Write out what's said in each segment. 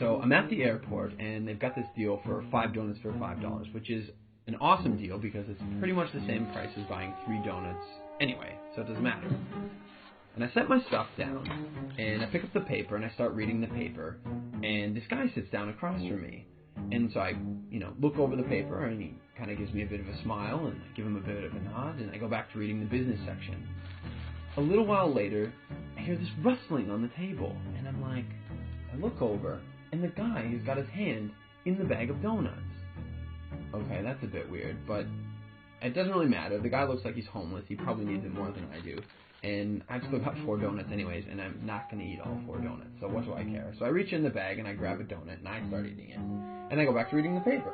So I'm at the airport, and they've got this deal for 5 donuts for $5, which is an awesome deal because it's pretty much the same price as buying 3 donuts anyway, so it doesn't matter. And I set my stuff down, and I pick up the paper, and I start reading the paper, and this guy sits down across from me. And so I, look over the paper, and he kind of gives me a bit of a smile, and I give him a bit of a nod, and I go back to reading the business section. A little while later, I hear this rustling on the table, and I'm like, I look over, and the guy has got his hand in the bag of donuts. Okay, that's a bit weird, but it doesn't really matter. The guy looks like he's homeless. He probably needs it more than I do. And I've still got 4 donuts anyways, and I'm not going to eat all 4 donuts, so what do I care? So I reach in the bag, and I grab a donut, and I start eating it. And I go back to reading the paper.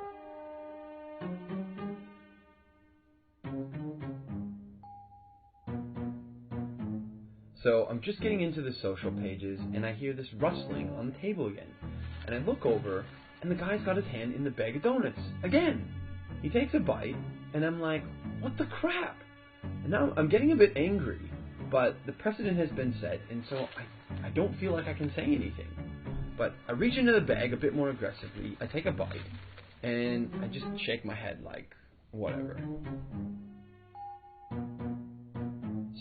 So I'm just getting into the social pages, and I hear this rustling on the table again. And I look over, and the guy's got his hand in the bag of donuts again. He takes a bite, and I'm like, what the crap? And now I'm getting a bit angry, but the precedent has been set, and so I don't feel like I can say anything. But I reach into the bag a bit more aggressively, I take a bite, and I just shake my head like, whatever.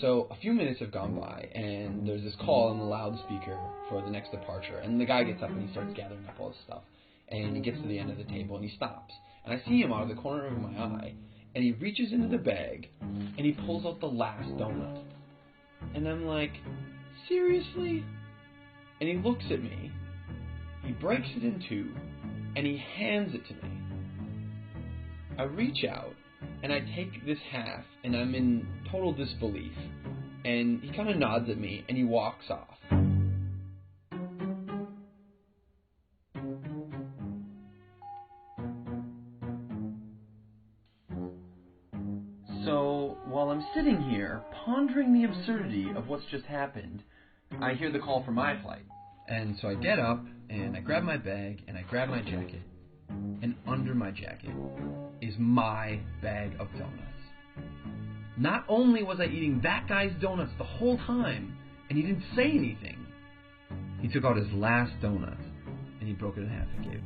So a few minutes have gone by, and there's this call on the loudspeaker for the next departure, and the guy gets up and he starts gathering up all his stuff, and he gets to the end of the table and he stops, and I see him out of the corner of my eye, and he reaches into the bag and he pulls out the last donut, and I'm like, seriously? And he looks at me, he breaks it in 2, and he hands it to me. I reach out and I take this half, and I'm in total disbelief, and he kind of nods at me, and he walks off. So, while I'm sitting here, pondering the absurdity of what's just happened, I hear the call for my flight. And so I get up, and I grab my bag, and I grab my jacket, and under my jacket is my bag of donuts. Not only was I eating that guy's donuts the whole time, and he didn't say anything, he took out his last donut, and he broke it in half and gave it.